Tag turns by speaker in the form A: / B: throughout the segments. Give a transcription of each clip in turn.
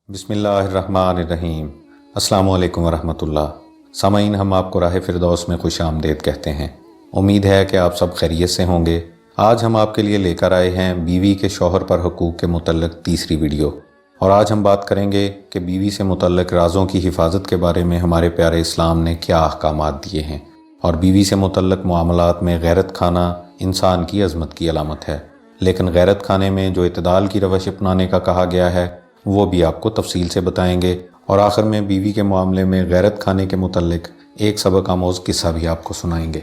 A: बिस्मिल्लाहिर्रहमानिर्रहीम। अस्सलामु अलैकुम वरहमतुल्लाह। सामाईन, हम आपको राह फिरदौस में खुश आमदेद कहते हैं। उम्मीद है कि आप सब खैरियत से होंगे। आज हम आपके लिए लेकर आए हैं बीवी के शौहर पर हुकूक के मुतल्लिक़ तीसरी वीडियो, और आज हम बात करेंगे कि बीवी से मुतल्लिक़ राज़ों की हिफाजत के बारे में हमारे प्यारे इस्लाम ने क्या अहकामात दिए हैं, और बीवी से मुतल्लिक़ मामलात में गैरत खाना इंसान की अज़मत की अलामत है। लेकिन गैरत खाने में जो इत्दाल की रवश अपनाने का कहा गया है वो भी आपको तफसील से बताएंगे, और आखिर में बीवी के मामले में गैरत खाने के मुतल्लिक़ एक सबक आमोज़ किस्सा भी आपको सुनाएंगे।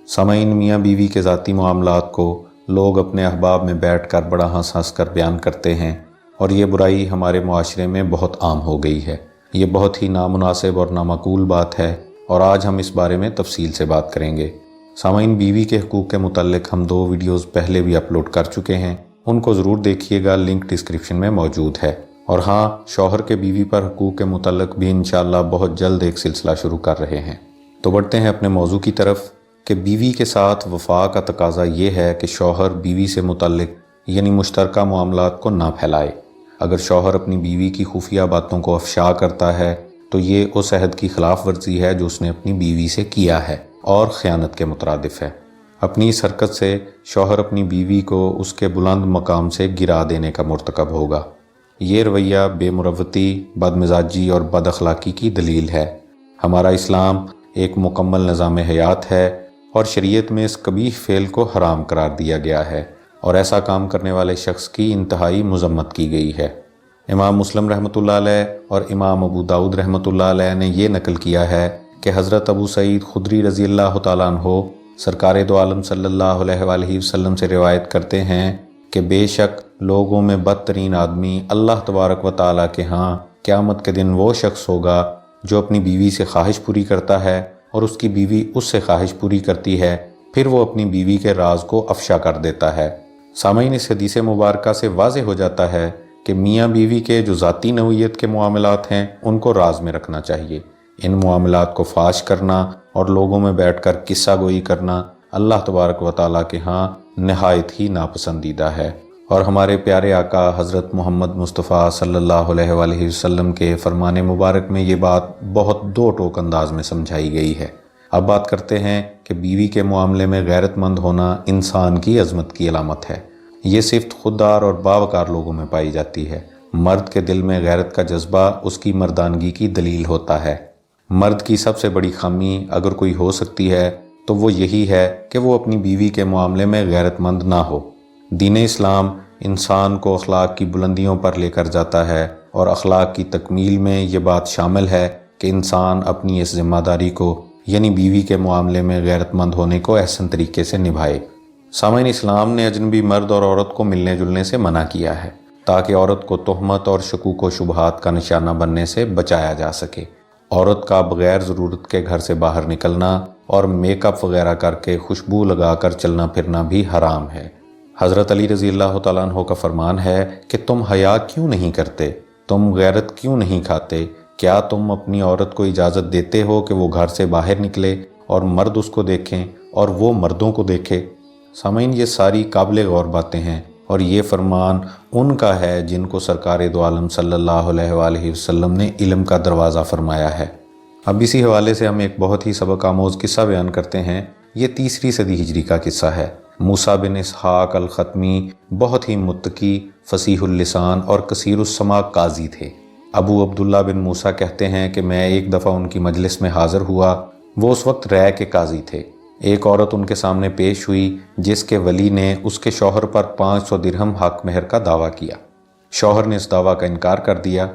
A: सामाईन, मियाँ बीवी के ज़ाती मामलात को लोग अपने अहबाब में बैठ कर बड़ा हंस हंस कर बयान करते हैं, और ये बुराई हमारे मुआशरे में बहुत आम हो गई है। ये बहुत ही नामुनासिब और नामाकूल बात है, और आज हम इस बारे में तफसील से बात करेंगे। सामाईन, बीवी के हुकूक के मुतल्लिक़ हम 2 वीडियोज़ पहले भी अपलोड कर चुके हैं, उनको ज़रूर देखिएगा, लिंक डिस्क्रिप्शन में मौजूद है। और हाँ, शौहर के बीवी पर हुकूक के मुतल्लिक़ भी इंशाअल्लाह बहुत जल्द एक सिलसिला शुरू कर रहे हैं। तो बढ़ते हैं अपने मौजू की तरफ कि बीवी के साथ वफ़ा का तकाज़ा ये है कि शौहर बीवी से मुतल्लिक़ यानी मुश्तरका मामलात को ना फैलाए। अगर शौहर अपनी बीवी की खुफिया बातों को अफशा करता है तो ये उस अहद की खिलाफ वर्जी है जो उसने अपनी बीवी से किया है और ख़यानत के मुतरादिफ है। अपनी इस हरकत से शौहर अपनी बीवी को उसके बुलंद मकाम से गिरा देने का मुर्तकब होगा। ये रवैया बेमुरवती, बदमिजाजी और बद अखलाकी की दलील है। हमारा इस्लाम एक मुकम्मल निज़ाम हयात है और शरीयत में इस कबीह फ़ेल को हराम करार दिया गया है, और ऐसा काम करने वाले शख्स की इंतहाई मज़म्मत की गई है। इमाम मुस्लिम रहमतुल्लाह अलैह और इमाम अबू दाऊद रहमतुल्लाह अलैह ने ये नकल किया है कि हज़रत अबू सईद खुदरी रज़ी अल्लाह तआला अन्हो सरकार दो आलम सल्लल्लाहु अलैहि वसल्लम से रिवायत करते हैं कि बेशक लोगों में बदतरीन आदमी अल्लाह तबारक व तआला के यहाँ क़यामत के दिन वो शख्स होगा जो अपनी बीवी से ख्वाहिश पूरी करता है और उसकी बीवी उससे ख्वाहिश पूरी करती है, फिर वो अपनी बीवी के राज को अफशा कर देता है। सामाईन, इस हदीस मुबारका से वाज़ेह हो जाता है कि मियाँ बीवी के जो ज़ाती नौइयत के मामलात हैं उनको राज में रखना चाहिए। इन मामलात को फाश करना और लोगों में बैठ कर किस्सा गोई करना अल्लाह तबारक व तआला के यहाँ नहायत ही नापसंदीदा है। और हमारे प्यारे आका हज़रत मोहम्मद मुस्तफ़ा सल्लल्लाहु अलैहि वसल्लम के फरमान मुबारक में ये बात बहुत दो टोक अंदाज में समझाई गई है। अब बात करते हैं कि बीवी के मामले में गैरतमंद होना इंसान की अज़मत की अलामत है। ये सिफ़त खुददार और बावकार लोगों में पाई जाती है। मर्द के दिल में गैरत का जज्बा उसकी मर्दानगी की दलील होता है। मर्द की सबसे बड़ी खामी अगर कोई हो सकती है तो वो यही है कि वो अपनी बीवी के मामले में गैरतमंद ना हो। दीन इस्लाम इंसान को अखलाक की बुलंदियों पर लेकर जाता है, और अखलाक की तकमील में ये बात शामिल है कि इंसान अपनी इस ज़िम्मेदारी को यानी बीवी के मामले में गैरतमंद होने को एहसन तरीके से निभाए। सामाईन, इस्लाम ने अजनबी मर्द और औरत को मिलने जुलने से मना किया है ताकि औरत को तोहमत और शकूक व शुबहात का निशाना बनने से बचाया जा सके। औरत का बग़ैर ज़रूरत के घर से बाहर निकलना और मेकअप वगैरह करके खुशबू लगाकर चलना फिरना भी हराम है। हज़रत अली रज़ी अल्लाह तआला अन्हो का फरमान है कि तुम हया क्यों नहीं करते, तुम गैरत क्यों नहीं खाते? क्या तुम अपनी औरत को इजाज़त देते हो कि वो घर से बाहर निकले और मर्द उसको देखें और वो मर्दों को देखे? सामाईन, ये सारी काबिल गौर बातें हैं, और ये फरमान उनका है जिनको सरकार दो आलम सल्लल्लाहु अलैहि वसल्लम ने इल्म का दरवाज़ा फरमाया है। अब इसी हवाले से हम एक बहुत ही सबक आमोज़ किस्सा बयान करते हैं। ये 3री सदी हिजरी का किस्सा है। मूसा बिन इसहाक अल ख़त्मी बहुत ही मुत्तकी, फसीहुल लिसान और कसीरुस समा काजी थे। अबू अब्दुल्ला बिन मूसा कहते हैं कि मैं एक दफ़ा उनकी मजलिस में हाज़िर हुआ। वो उस वक्त रह के काजी थे। एक औरत उनके सामने पेश हुई जिसके वली ने उसके शौहर पर 500 दिरहम हक मेहर का दावा किया। शौहर ने इस दावा का इनकार कर दिया।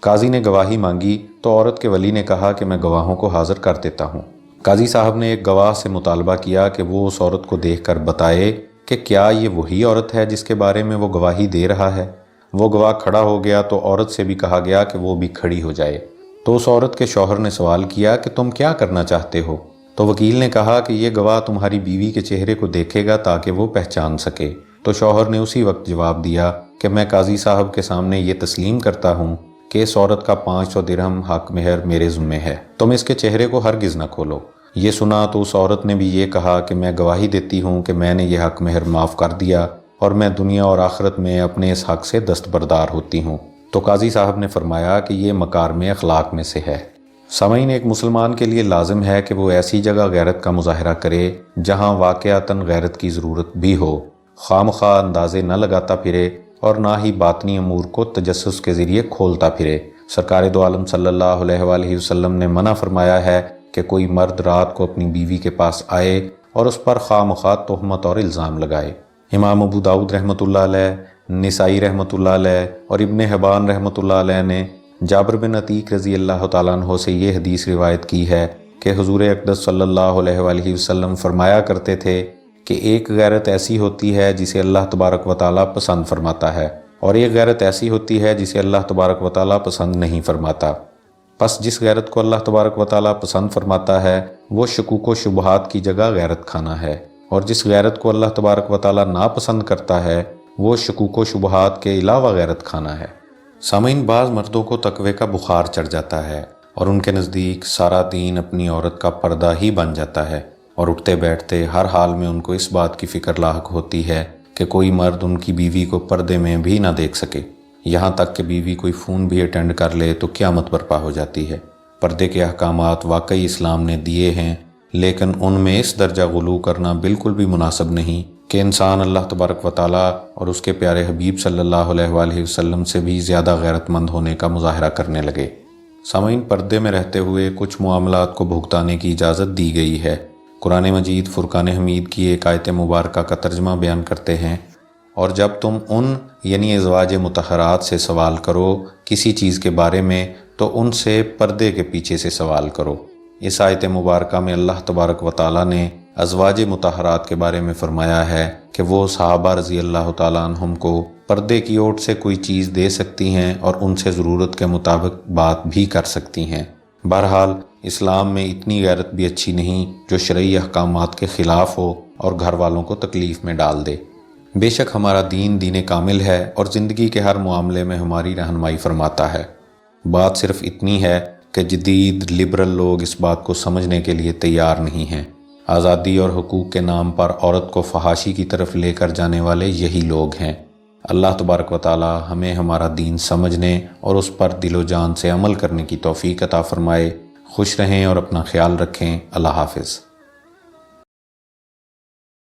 A: काजी ने गवाही मांगी तो औरत के वली ने कहा कि मैं गवाहों को हाज़िर कर देता हूँ। काजी साहब ने एक गवाह से मुतालबा किया कि वो उस औरत को देखकर बताए कि क्या ये वही औरत है जिसके बारे में वो गवाही दे रहा है। वो गवाह खड़ा हो गया तो औरत से भी कहा गया कि वो भी खड़ी हो जाए। तो उस औरत के शौहर ने सवाल किया कि तुम क्या करना चाहते हो? तो वकील ने कहा कि ये गवाह तुम्हारी बीवी के चेहरे को देखेगा ताकि वो पहचान सके। तो शौहर ने उसी वक्त जवाब दिया कि मैं काजी साहब के सामने ये तस्लीम करता हूँ कि इस औरत का 500 दिरहम हक मेहर मेरे ज़िम्मे है, तुम इसके चेहरे को हरगिज़ न खोलो। ये सुना तो उस औरत ने भी ये कहा कि मैं गवाही देती हूँ कि मैंने ये हक मेहर माफ़ कर दिया और मैं दुनिया और आखिरत में अपने इस हक से दस्तबरदार होती हूँ। تو قاضی صاحب نے فرمایا کہ یہ مکارم اخلاق میں سے ہے۔ سامعین، ایک مسلمان کے لیے لازم ہے کہ وہ ایسی جگہ غیرت کا مظاہرہ کرے جہاں واقعتاً غیرت کی ضرورت بھی ہو، خواہ اندازے نہ لگاتا پھرے اور نہ ہی باطنی امور کو تجسس کے ذریعے کھولتا پھرے۔ سرکار دو عالم صلی اللہ علیہ وآلہ وسلم نے منع فرمایا ہے کہ کوئی مرد رات کو اپنی بیوی کے پاس آئے اور اس پر خواہ تہمت اور الزام لگائے۔ امام ابو داؤد رحمۃ اللہ علیہ، نسائی رحمۃ اللہ علیہ اور ابن حبان رحمۃ اللہ علیہ نے جابر بن عتیق رضی اللہ تعالیٰ عنہ سے یہ حدیث روایت کی ہے کہ حضور اقدس صلی اللہ علیہ وآلہ وسلم فرمایا کرتے تھے کہ ایک غیرت ایسی ہوتی ہے جسے اللہ تبارک و تعالیٰ پسند فرماتا ہے، اور ایک غیرت ایسی ہوتی ہے جسے اللہ تبارک و تعالیٰ پسند نہیں فرماتا۔ پس جس غیرت کو اللہ تبارک و تعالیٰ پسند فرماتا ہے وہ شکوک و شبہات کی جگہ غیرت کھانا ہے، اور جس غیرت کو اللہ تبارک و تعالیٰ ناپسند کرتا ہے وہ شکوک و شبہات کے علاوہ غیرت کھانا ہے۔ سامعین، بعض مردوں کو تقوی کا بخار چڑھ جاتا ہے اور ان کے نزدیک سارا دین اپنی عورت کا پردہ ہی بن جاتا ہے، اور اٹھتے بیٹھتے ہر حال میں ان کو اس بات کی فکر لاحق ہوتی ہے کہ کوئی مرد ان کی بیوی کو پردے میں بھی نہ دیکھ سکے، یہاں تک کہ بیوی کوئی فون بھی اٹینڈ کر لے تو قیامت برپا ہو جاتی ہے۔ پردے کے احکامات واقعی اسلام نے دیے ہیں، لیکن ان میں اس درجہ غلو کرنا بالکل بھی مناسب نہیں کہ انسان اللہ تبارک و تعالیٰ اور اس کے پیارے حبیب صلی اللہ علیہ وآلہ وسلم سے بھی زیادہ غیرت مند ہونے کا مظاہرہ کرنے لگے۔ سامعین، پردے میں رہتے ہوئے کچھ معاملات کو بھگتانے کی اجازت دی گئی ہے۔ قرآن مجید فرقان حمید کی ایک آیت مبارکہ کا ترجمہ بیان کرتے ہیں، اور جب تم ان یعنی ازواج مطہرات سے سوال کرو کسی چیز کے بارے میں تو ان سے پردے کے پیچھے سے سوال کرو۔ اس آیت مبارکہ میں اللہ تبارک و تعالیٰ نے ازواج مطہرات کے بارے میں فرمایا ہے کہ وہ صحابہ رضی اللہ تعالیٰ عنہم کو پردے کی اوٹ سے کوئی چیز دے سکتی ہیں اور ان سے ضرورت کے مطابق بات بھی کر سکتی ہیں۔ بہرحال اسلام میں اتنی غیرت بھی اچھی نہیں جو شرعی احکامات کے خلاف ہو اور گھر والوں کو تکلیف میں ڈال دے۔ بے شک ہمارا دین کامل ہے اور زندگی کے ہر معاملے میں ہماری رہنمائی فرماتا ہے۔ بات صرف اتنی ہے کہ جدید لبرل لوگ اس بات کو سمجھنے کے لیے تیار نہیں ہیں۔ آزادی اور حقوق کے نام پر عورت کو فحاشی کی طرف لے کر جانے والے یہی لوگ ہیں۔ اللہ تبارک و تعالی ہمیں ہمارا دین سمجھنے اور اس پر دل و جان سے عمل کرنے کی توفیق عطا فرمائے۔ خوش رہیں اور اپنا خیال رکھیں۔ اللہ حافظ۔